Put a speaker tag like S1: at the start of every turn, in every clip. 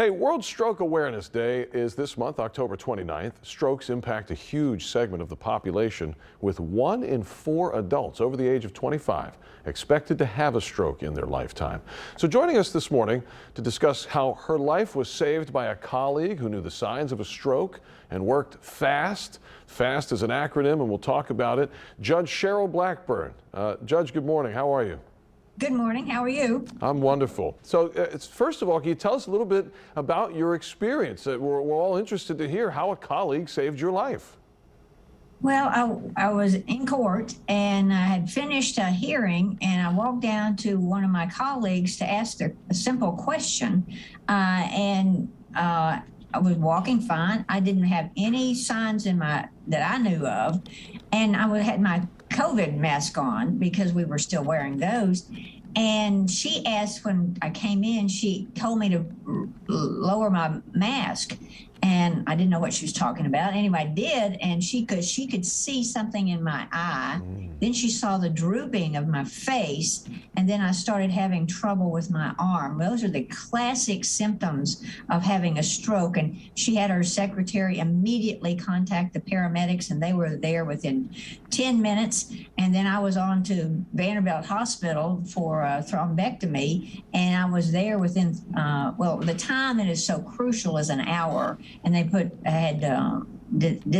S1: Hey, World Stroke Awareness Day is this month, October 29th. Strokes impact a huge segment of the population, with 1 in 4 adults over the age of 25 expected to have a stroke in their lifetime. So joining us this morning to discuss how her life was saved by a colleague who knew the signs of a stroke and worked FAST. FAST is an acronym, and we'll talk about it. Judge Cheryl Blackburn. Judge, good morning. How are you?
S2: Good morning. How are you?
S1: I'm wonderful. So first of all, can you tell us a little bit about your experience? We're all interested to hear how a colleague saved your life.
S2: Well, I was in court and I had finished a hearing, and I walked down to one of my colleagues to ask her a simple question. I was walking fine. I didn't have any signs that I knew of, and had my COVID mask on because we were still wearing those. And she asked, when I came in, she told me to lower my mask, and I didn't know what she was talking about. Anyway, I did, and she could see something in my eye. Then she saw the drooping of my face, and then I started having trouble with my arm. Those are the classic symptoms of having a stroke. And she had her secretary immediately contact the paramedics, and they were there within 10 minutes. And then I was on to Vanderbilt Hospital for a thrombectomy, and I was there within, the time that is so crucial is an hour. And they did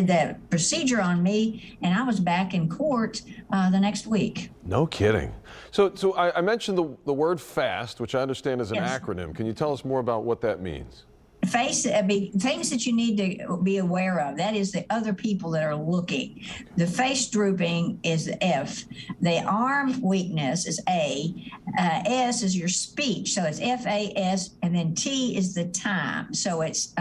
S2: that procedure on me, and I was back in court the next week.
S1: No kidding. So I mentioned the word FAST, which I understand is an
S2: Yes.
S1: acronym. Can you tell us more about what that means?
S2: Things that you need to be aware of. That is the other people that are looking. The face drooping is F. The arm weakness is A. S is your speech. So it's FAS, and then T is the time. So it's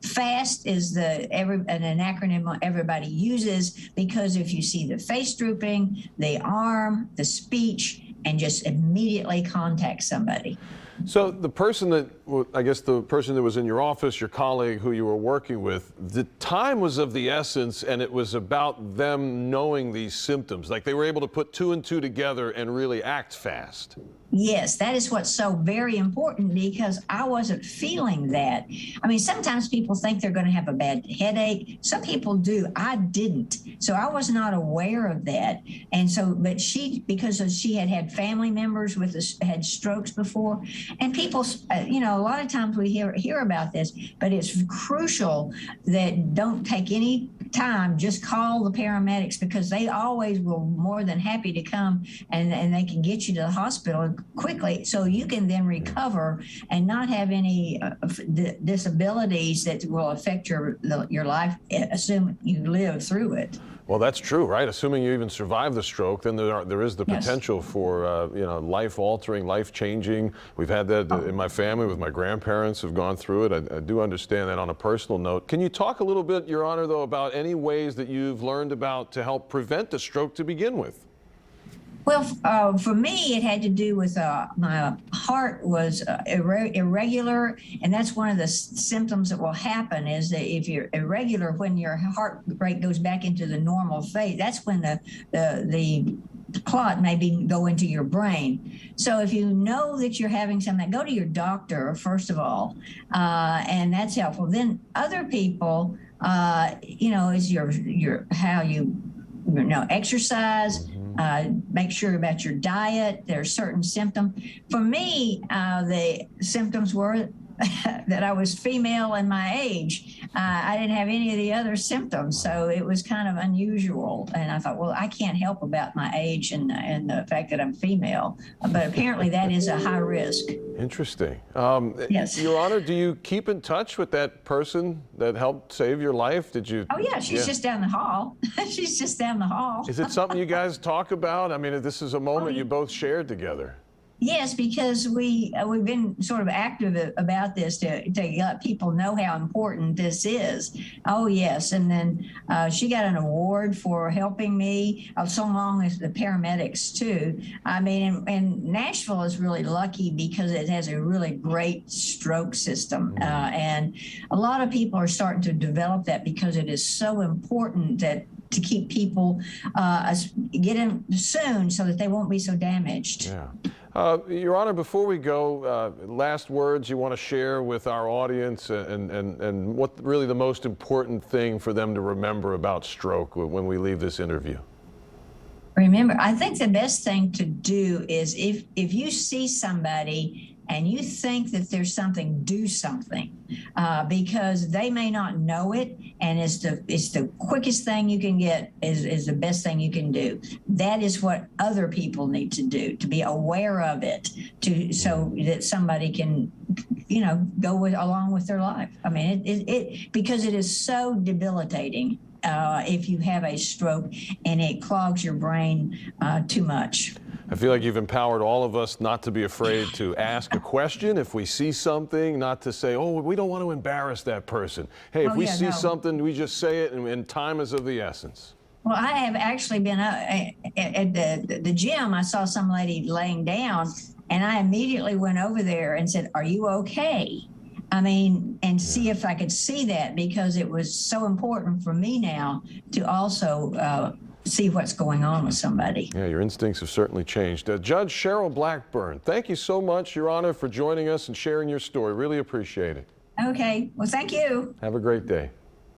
S2: FAST is an acronym everybody uses, because if you see the face drooping, the arm, the speech, and just immediately contact somebody.
S1: So the person that was in your office, your colleague who you were working with, the time was of the essence, and it was about them knowing these symptoms. Like they were able to put 2 and 2 together and really act fast.
S2: Yes, that is what's so very important, because I wasn't feeling that. I mean, sometimes people think they're going to have a bad headache. Some people do. I didn't. So I was not aware of that. And so, but because she had family members had strokes before, and people, a lot of times we hear about this, but it's crucial that don't take any time. Just call the paramedics, because they always will more than happy to come, and they can get you to the hospital quickly, so you can then recover and not have any disabilities that will affect your life, assuming you live through it.
S1: Well, that's true, right? Assuming you even survive the stroke, then there is the
S2: Yes.
S1: potential for life-altering, life-changing. We've had that in my family with my grandparents who've gone through it. I do understand that on a personal note. Can you talk a little bit, Your Honor, though, about any ways that you've learned about to help prevent a stroke to begin with?
S2: Well, for me, it had to do with my heart was irregular, and that's one of the symptoms that will happen is that if you're irregular, when your heart rate goes back into the normal phase, that's when the clot may go into your brain. So if you know that you're having something, go to your doctor first of all, and that's helpful. Then other people, is your how you exercise. Make sure about your diet. There are certain symptoms. For me, the symptoms were that I was female and my age. I didn't have any of the other symptoms, so it was kind of unusual. And I thought, well, I can't help about my age and the fact that I'm female. But apparently that is a high risk.
S1: Interesting.
S2: Yes.
S1: Your Honor, do you keep in touch with that person that helped save your life? Did you?
S2: Oh, yeah, she's just down the hall. She's just down the hall.
S1: Is it something you guys talk about? I mean, this is a moment you both shared together.
S2: Yes, because we've been sort of active about this to let people know how important this is. Oh, yes. And then she got an award for helping me, so long as the paramedics, too. I mean, and Nashville is really lucky because it has a really great stroke system. And a lot of people are starting to develop that because it is so important to keep people get in soon so that they won't be so damaged.
S1: Yeah. Your Honor, before we go, last words you want to share with our audience and what really the most important thing for them to remember about stroke when we leave this interview?
S2: Remember, I think the best thing to do is if you see somebody and you think that there's something, do something, because they may not know it, and it's the quickest thing you can get is the best thing you can do. That is what other people need to do, to be aware of it, so that somebody can, go along with their life. I mean, because it is so debilitating if you have a stroke and it clogs your brain too much.
S1: I feel like you've empowered all of us not to be afraid to ask a question if we see something, not to say, oh, we don't want to embarrass that person. Hey, if we see something, we just say it, and time is of the essence.
S2: Well, I have actually been at the gym. I saw some lady laying down, and I immediately went over there and said, are you okay? I mean, and see if I could see that, because it was so important for me now to also see what's going on with somebody.
S1: Yeah, your instincts have certainly changed. Judge Cheryl Blackburn, thank you so much, Your Honor, for joining us and sharing your story. Really appreciate it.
S2: Okay. Well, thank you.
S1: Have a great day.